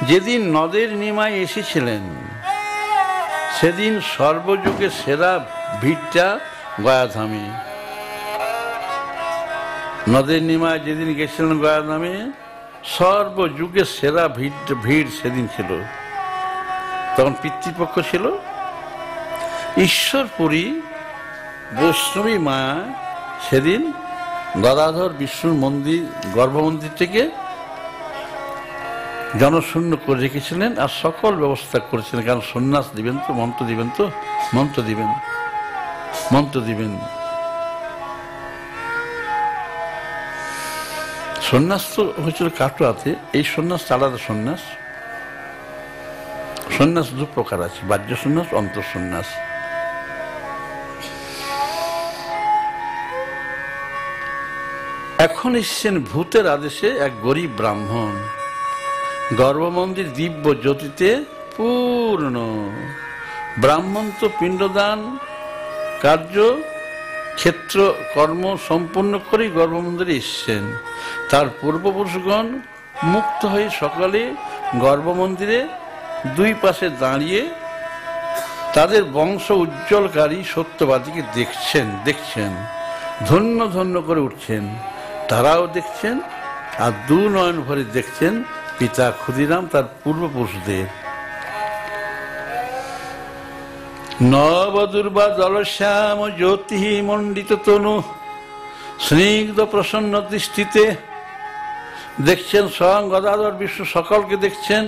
যেদিন নদের নিমায় এসেছিলেন সেদিন সর্বযুগের সেরা ভিড়টা গয়াধামে। নদের নিমায় যেদিন গেছিলেন গয়াধামে, সর্বযুগের সেরা ভিড় সেদিন ছিল। তখন পিতৃপক্ষ ছিল। ঈশ্বরপুরী বৈষ্ণবী মা সেদিন গদাধর বিষ্ণুর মন্দির, গর্ভমন্দির থেকে জনশূন্য করে রেখেছিলেন আর সকল ব্যবস্থা করেছিলেন। কারণ সন্ন্যাস দিবেন তো, মন্ত্র দিবেন তো, মন্ত্র দিবেন। সন্ন্যাস তো হয়েছিল কাটোয়াতে, এই সন্ন্যাস আলাদা সন্ন্যাস। সন্ন্যাস দু প্রকার আছে, বাহ্য সন্ন্যাস, অন্তর সন্ন্যাস। এখন এসছেন ভূতের আদেশে এক গরিব ব্রাহ্মণ, গর্ভমন্দির দিব্য জ্যোতিতে পূর্ণ। ব্রাহ্মণ তো পিণ্ডদান কার্য ক্ষেত্র কর্ম সম্পূর্ণ করেই গর্ভমন্দিরে এসছেন। তার পূর্বপুরুষগণ মুক্ত হয়ে সকালে গর্ভমন্দিরে দুই পাশে দাঁড়িয়ে তাদের বংশ উজ্জ্বলকারী সত্যবাদীকে দেখছেন, ধন্য ধন্য করে উঠছেন। তারাও দেখছেন আর দু নয়ন ভরে দেখছেন পিতা ক্ষুদিরাম তার পূর্বপুরুষদের। নবদুর্বা জলশ্যাম জ্যোতি মণ্ডিত তনু স্নিগ্ধ প্রসন্ন দৃষ্টিতে দেখছেন স্বয়ং গদাধর বিষ্ণু, সকলকে দেখছেন,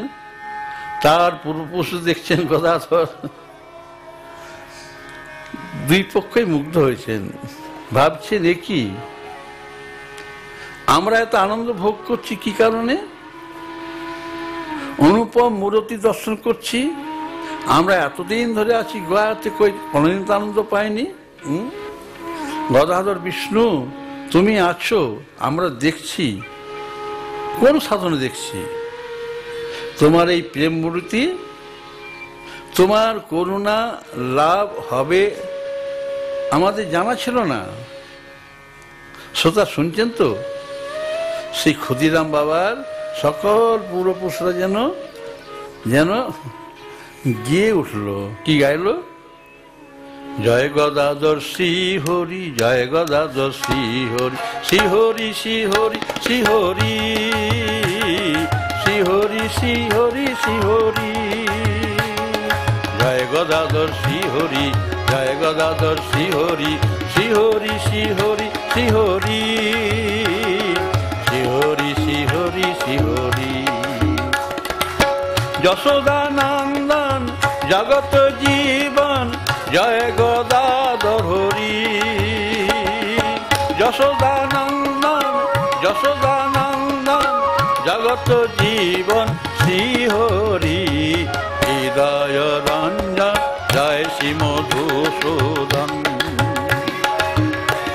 তার পূর্বপুরুষ দেখছেন গদাধর। দুই পক্ষই মুগ্ধ হয়েছেন, ভাবছেন এ কি, আমরা এত আনন্দ ভোগ করছি কি কারণে? অনুপম মূরতি দর্শন করছি। আমরা এতদিন ধরে আছি গয়াতে, কোনদিন তো আনন্দ পাইনি। গদাধর বিষ্ণু তুমি আছো, আমরা দেখছি। কোন সাধনে দেখছি? তোমার এই প্রেম মূর্তি, তোমার করুণা লাভ হবে আমাদের জানা ছিল না। শ্রোতা শুনছেন তো? সেই ক্ষুদিরাম বাবার সকল পূর্বপুরুষরা যেন যেন গিয়ে উঠল। কি গাইল? জয় গদাধর শ্রী হরি, জয় গদাধর শ্রী হরি, শ্রী হরি শ্রী হরি শ্রী হরি, শ্রী হরি শ্রী হরি শ্রী হরি, জয় গদাধর শ্রী হরি, জয় গদাধর শ্রী হরি, শ্রী হরি শ্রী হরি শ্রী হরি, শ্রী হরি শ্রী হরি শ্রী হরি। যশোদা নন্দন জগত জীবন, জয় গদাধর হরি, যশোদা নন্দন জগত জীবন শ্রী হরি, হৃদয় রঞ্জন জয় শ্রী মধুসূদন,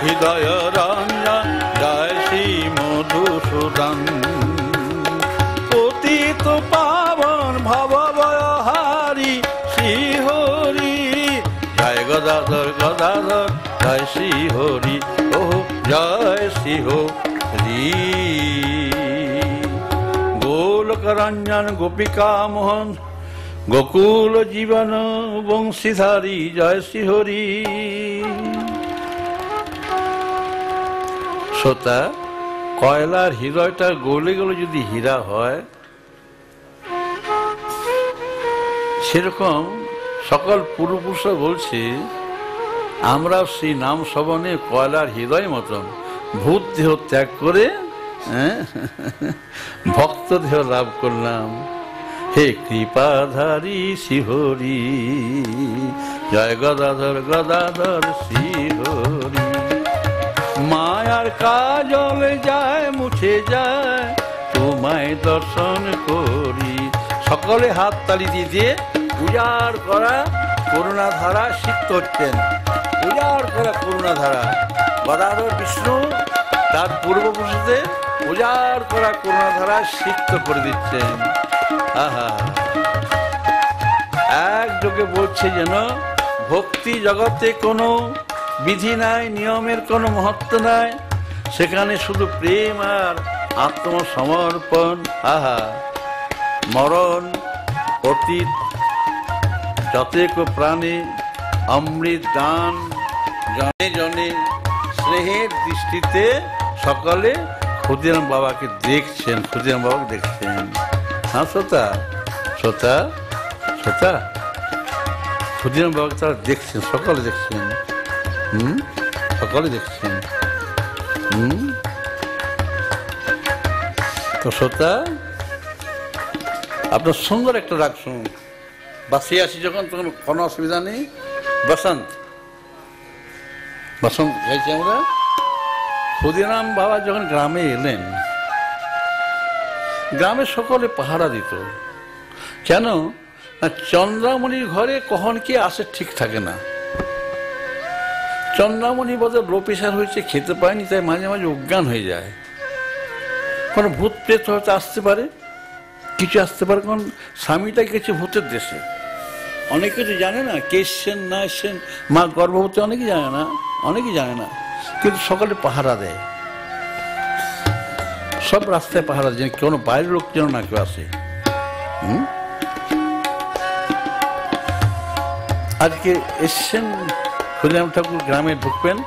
হৃদয় রঞ্জন জয় শ্রী মধুসূদন, পতিত পাবন ভবভয়হারি শ্রী হরি, জয় গদাধর গদাধর জয় শ্রী হরি, ও জয় শ্রী হরি। গোলক রঞ্জন গোপিকা মোহন গোকুল জীবন বংশীধারী জয় শ্রী হরি। শ্রোতা, কয়লার হৃদয়টা গলে গেলে যদি হীরা হয়, সেরকম সকল পূর্বপুরুষ বলছে আমরা সেই নাম শ্রবণে কয়লার হৃদয় মতন ভূত দেহ ত্যাগ করে ভক্ত দেহ লাভ করলাম। হে কৃপাধারী শ্রী হরি, জয় গদাধর গদাধর শ্রী হরি। মায়ার কাজল যায় মুছে যায় তোমায় দর্শন করি। সকলে হাত তালি দিয়ে উজাড় করা করুণাধারা সিক্ত হচ্ছেন, উজাড় করা করুণাধারা। গদাধর বিষ্ণু তার পূর্বপুরুষদের উজাড় করা করুণাধারা সিক্ত করে দিচ্ছেন। আহা, একযোগে বলছে যেন ভক্তি জগতে কোনো বিধি নাই, নিয়মের কোনো মহত্ব নাই, সেখানে শুধু প্রেম আর আত্মসমর্পণ। আহা, মরণ অতীত যতেক প্রাণী অমৃত দান জনে জনে স্নেহের দৃষ্টিতে সকলে ক্ষুদিরাম বাবাকে দেখছেন, ক্ষুদিরাম বাবাকে দেখছেন। হ্যাঁ শ্রোতা, শ্রোতা, শ্রোতা, ক্ষুদিরাম বাবাকে তারা দেখছেন, সকলে দেখছেন। সকলে দেখছেন। তো শ্রোতা, আপনার সুন্দর একটা রাগ শুনুন। বাসে আসি যখন, তখন কোনো অসুবিধা নেই। বসন্ত, বসন্ত গাইছি আমরা। ক্ষুদিরাম বাবা যখন গ্রামে এলেন, গ্রামে সকলে পাহারা দিত। কেন না, চন্দ্রামণির ঘরে কখন কি আসে ঠিক থাকে না। চন্দ্রামণি বোধহয় লো প্রেশার হয়েছে, খেতে পায়নি, তাই মাঝে মাঝে অজ্ঞান হয়ে যায়। কোনো ভূত প্রেত হয়তো আসতে পারে, কিছু আসতে পারে। কারণ স্বামীটা গেছে ভূতের দেশে, অনেক কিছু জানে না, কে এসছেন না এসছেন, মা গর্ভবতী, অনেকেই জানে না, অনেকেই জানে না। কিন্তু সকালে পাহারা দেয়, সব রাস্তায় পাহারা দেয়, কোনো বাইরের লোক যেন না কেউ আসে। আজকে এসছেন ক্ষুদিরাম ঠাকুর, গ্রামে ঢুকবেন,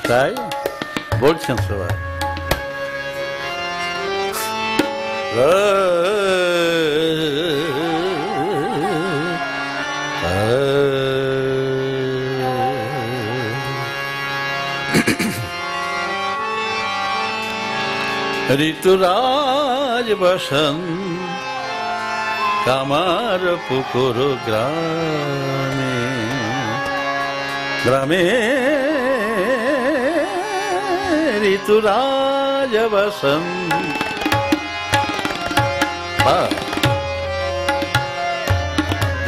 তাই বলছেন সবাই। ঋতুরাজ বসন্ত কামার পুকুর গ্রামে, গ্রামে ঋতুরাজ বসন্ত।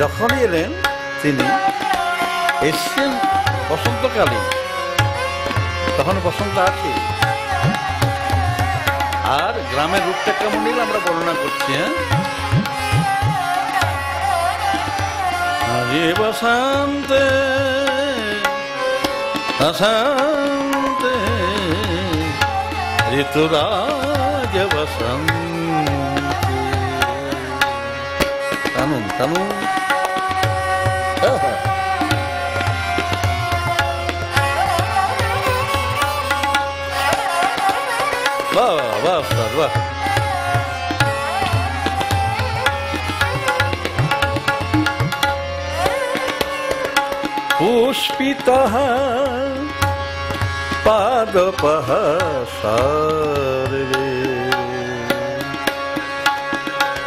যখনই এলেন তিনি, এসছেন বসন্তকালে, তখন বসন্ত আছে। আর গ্রামের রূপটা কেমন নিলে আমরা বর্ণনা করছি। হরে বসন্ত বসন্ত ঋতুরাজ বসন্ত। টানুন টানুন, বাহ বাহ বাহ। পুষ্পিতঃ পাদপঃ সর্বে,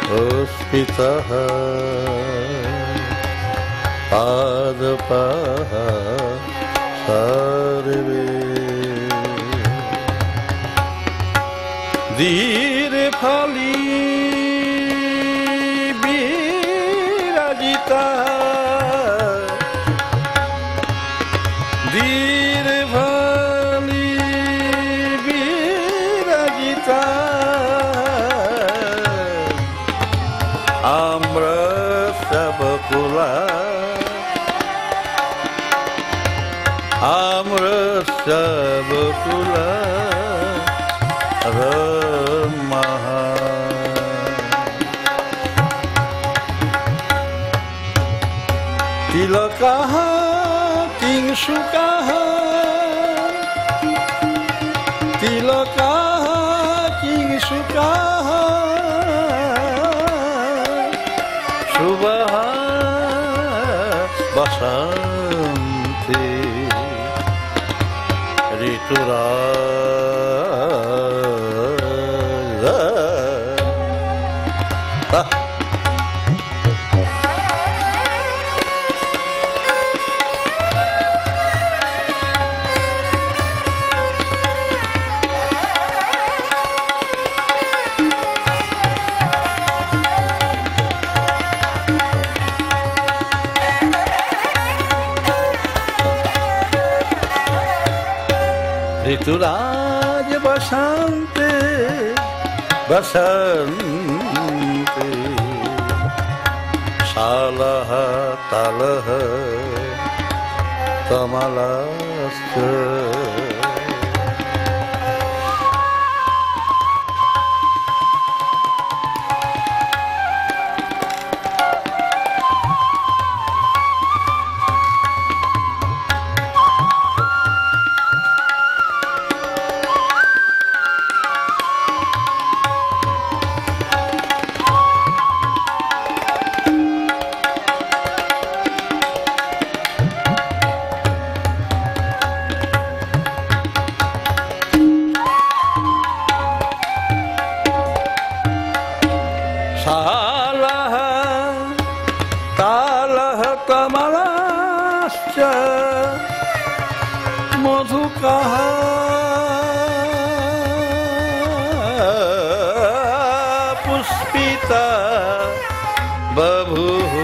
পুষ্পিতঃ পাদপঃ সর্বে, ধীর ফলি বিরাজিতা, ধীর ফলি বিরাজিতা, অমৃত বকুলা, অমৃত বকুলা মহা। তিলকঃ কিংশুকঃ, তিলকঃ কিংশুকঃ, শুভঃ বসন্তে ঋতুরাজ। ঋতুরাজ বসন্তে বসন্তে, শালঃ তালঃ কমলাস্ত, सालः तालः कमलाश्च मधुकः पुष्पिता बभूव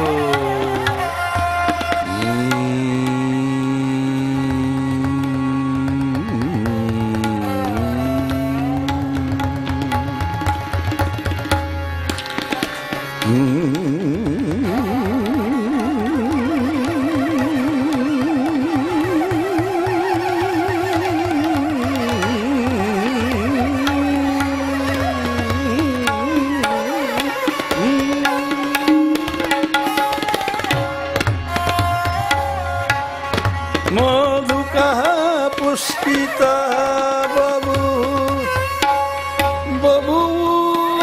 मधुकः पुष्पितः बभूव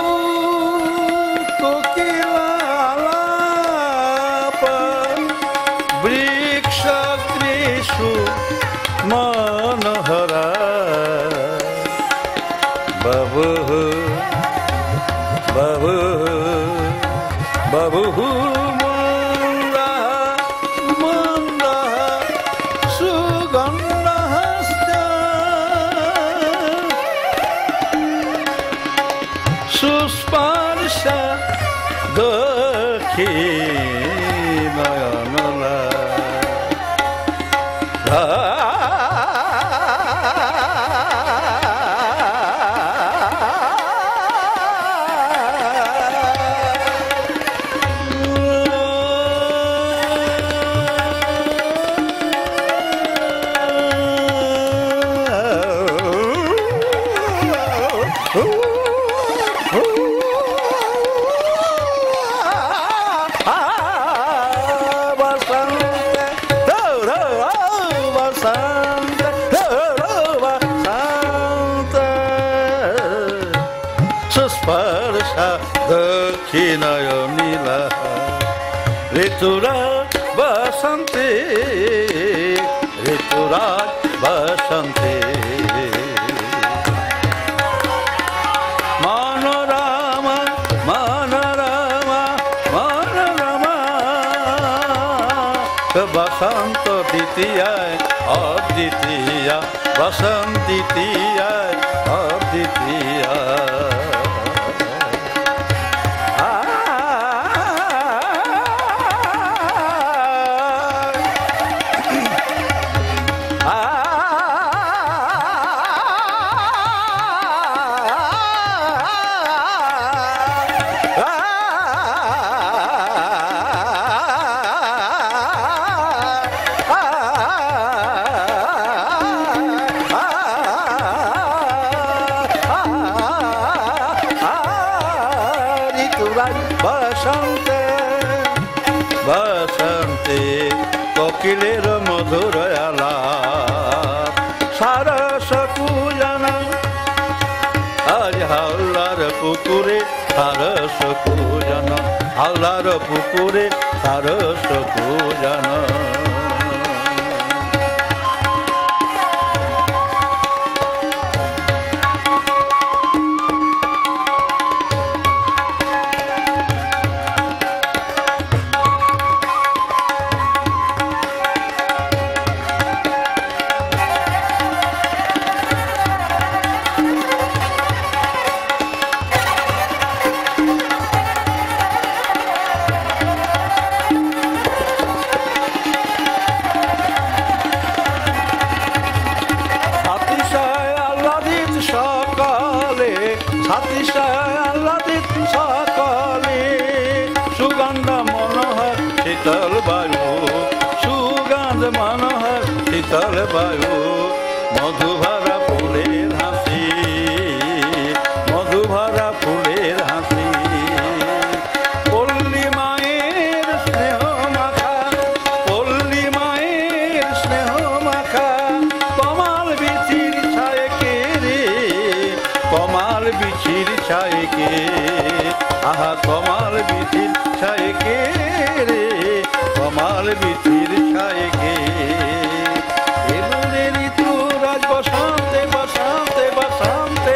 कोकिलालाप वृक्षकृषु मनोहरा बभूव बभूव बभूव सुस्पर्श दक्षिणयनला सुस्पर्श दक्षिणयनीला ऋतुराज बसन्ते ऋतुराज बसन्ते मनोरमा मनोरमा मनोरमा बसंत द्वितीया अद्वितीया बसंत द्वितीया अद्वितीया बसंते बसंते कोकिलेर मधुर आलाप सारस पूजन आज हाल्लार पुकुरे सारस पूजन हाल्लार पुकुरे सारस पूजन আল্লাদিত সকালে সুগন্ধ মনোহর শীতল বায়ু সুগন্ধ মনোহর শীতল বায়ু মধুভরা ফুলের হাসি মধুভরা ফুলের হাসি পল্লী মায়ের স্নেহ মাখা পল্লী মায়ের স্নেহ মাখা কমাল বিচির ছায় কে রে কমাল বিচির ছায় কে আহা কমাল বিচির ছায় কে রে কমাল বিচির ছায় কে এলুরে ঋতুরাজ বসন্তে বসন্তে বসন্তে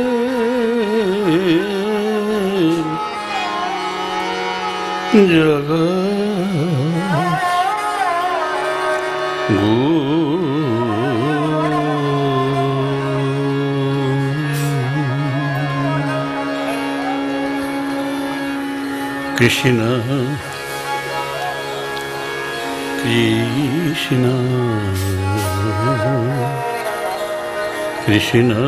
Krishna, Krishna, Krishna, Krishna,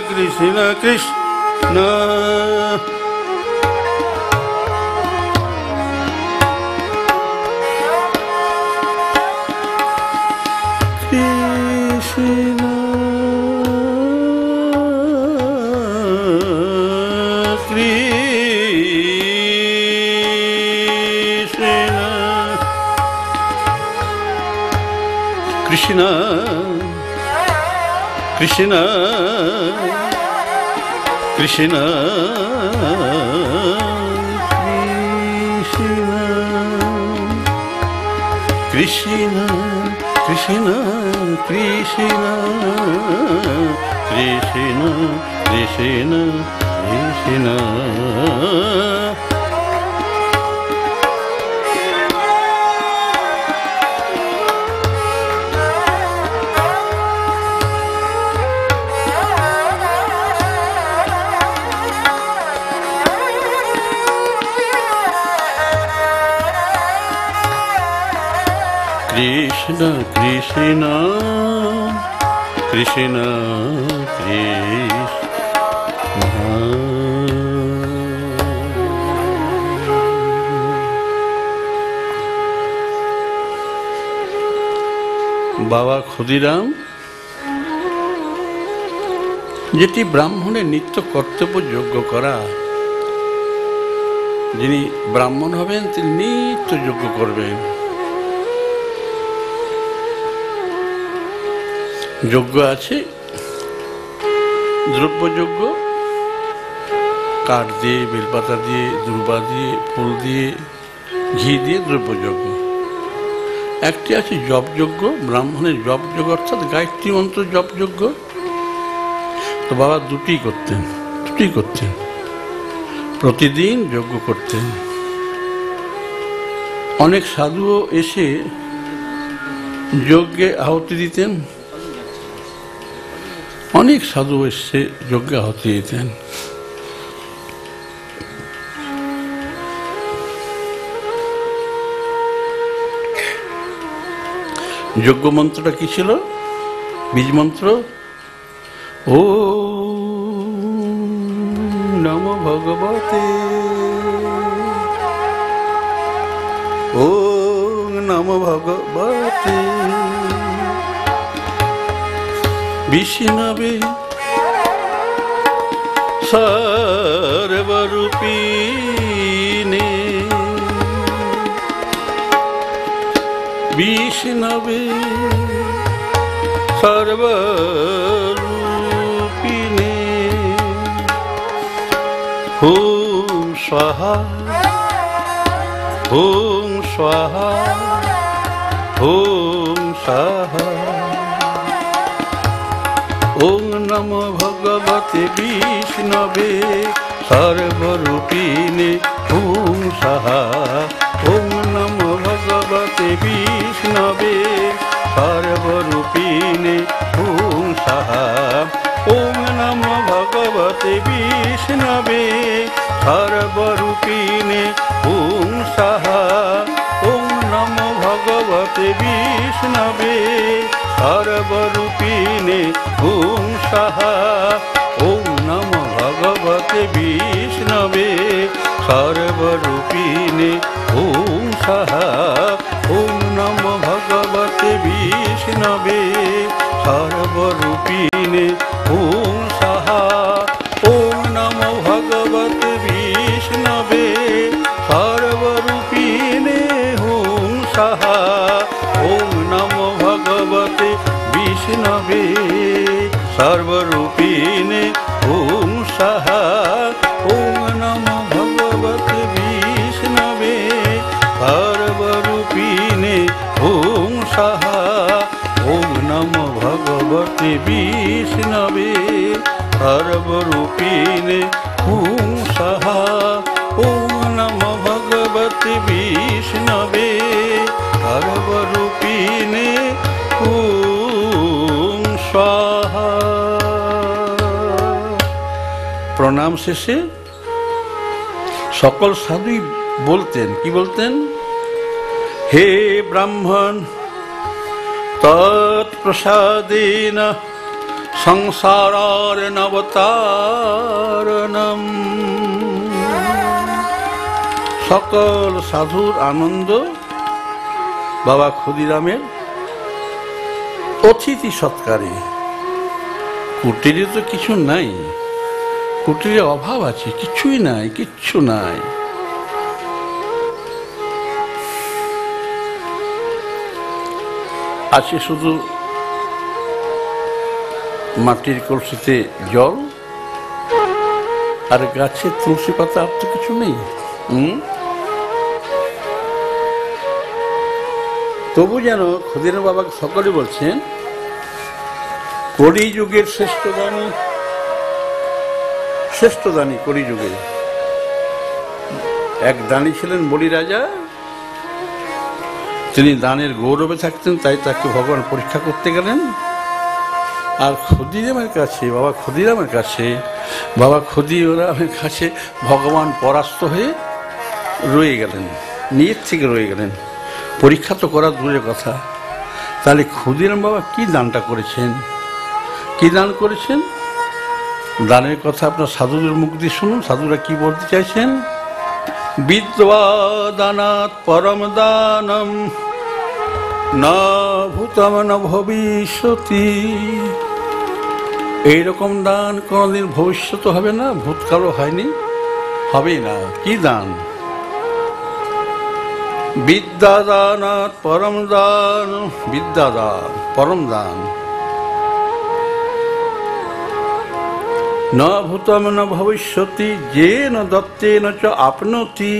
Krishna, Krishna. Krishna, Krishna, Krishna, Krishna, Krishna, Krishna, Krishna, Krishna, Krishna. Krishna, Krishna, Krishna, Krishna. বাবা ক্ষুদিরাম যেটি ব্রাহ্মণের নিত্য কর্তব্য যোগ্য করা, যিনি ব্রাহ্মণ হবেন তিনি নিত্য যজ্ঞ করবেন। যজ্ঞ আছে দ্রব্যযজ্ঞ, কাঠ দিয়ে, বেলপাতা দিয়ে, দুর্বা দিয়ে, ফুল দিয়ে, ঘি দিয়ে দ্রব্যযজ্ঞ। একটি আছে জপযজ্ঞ, ব্রাহ্মণের জপযজ্ঞ অর্থাৎ গায়ত্রী মন্ত্র জপযজ্ঞ। তো বাবা দুটি করতেন, প্রতিদিন যজ্ঞ করতেন। অনেক সাধুও এসে যজ্ঞে আহুতি দিতেন, অনেক সাধু এসে যজ্ঞে আহুতি দিতেন। যজ্ঞ মন্ত্রটা কি ছিল? বীজ মন্ত্র, ও নমো ভগবতে, ও নমো ভগবতে বিষ্ণবে সর্বরূপিণে, বিষ্ণবে সর্বরূপিণে, হুম স্বাহা, হুম স্বাহা, হুম স্বাহা। ওম নমো ভগবতে বিষ্ণবে সর্বরূপিণে হুম স্বাহা। ওম নমো ভগবতে বিষ্ণবে সর্বরূপিণে হুম স্বাহা। ওম নমো ভগবতে বিষ্ণবে সর্বরূপিণে হুম স্বাহা। ওম নমো ভগবতে বিষ্ণবে সর্বরূপিণে হুম স্বাহা। ওম নমো ভগবতে বিষ্ণবে সর্বরূপিণে হুম স্বাহা। ওম নমো ভগবতে বিষ্ণবে সর্বরূপিণে হুম স্বাহা। ওম নমো ভগবতে বিষ্ণবে সর্বরূপিণে বিষ্ণবে সর্বরূপিণে পুংসঃ। ওম নমো ভগবতে বিষ্ণবে সর্বরূপিণে পুংসঃ। প্রণাম শেষে সকল সাধুই বলতেন, কি বলতেন? হে ব্রাহ্মণ, তৎপ্রসাদেন সংসারার্ণবতারণম। সকল সাধুর আনন্দ বাবা ক্ষুদিরামের অতিথি সৎকারে। কুটিরে তো কিছু নাই, কুটিরে অভাব আছে, কিছুই নাই, কিচ্ছু নাই। আছে শুধু মাটির কলসিতে জল আর গাছে তুলসী পাতা, আর তো কিছু নেই। তবু যেন ক্ষুদিরাম বাবা সকলে বলছেন কলিযুগের শ্রেষ্ঠ দানী, শ্রেষ্ঠ দানী কলিযুগে। এক দানী ছিলেন বলি রাজা, তিনি দানের গৌরবে থাকতেন, তাই তাকে ভগবান পরীক্ষা করতে গেলেন। আর ক্ষুদিরামের কাছে, বাবা ক্ষুদিরামের কাছে ভগবান পরাস্ত হয়ে রয়ে গেলেন, নিজের থেকে রয়ে গেলেন। পরীক্ষা তো করা দূরের কথা। তাহলে ক্ষুদিরাম বাবা কি দানটা করেছেন, কি দান করেছেন? দানের কথা আপনার সাধুদের মুখ দিয়ে শুনুন, সাধুরা কি বলতে চাইছেন। বিদ্যা দানাৎ পরম দানম না ভূতম না ভবিষ্যতি। এইরকম দান কোনোদিন ভবিষ্যৎ হবে না, ভূতকালও হয়নি, হবে না। কি দান? বিদ্যা দানাৎ পরম দান, বিদ্যা দান পরম দান। ন ভূতম ন ভবিষ্যতি, যেন দত্তেন চ আপনতি।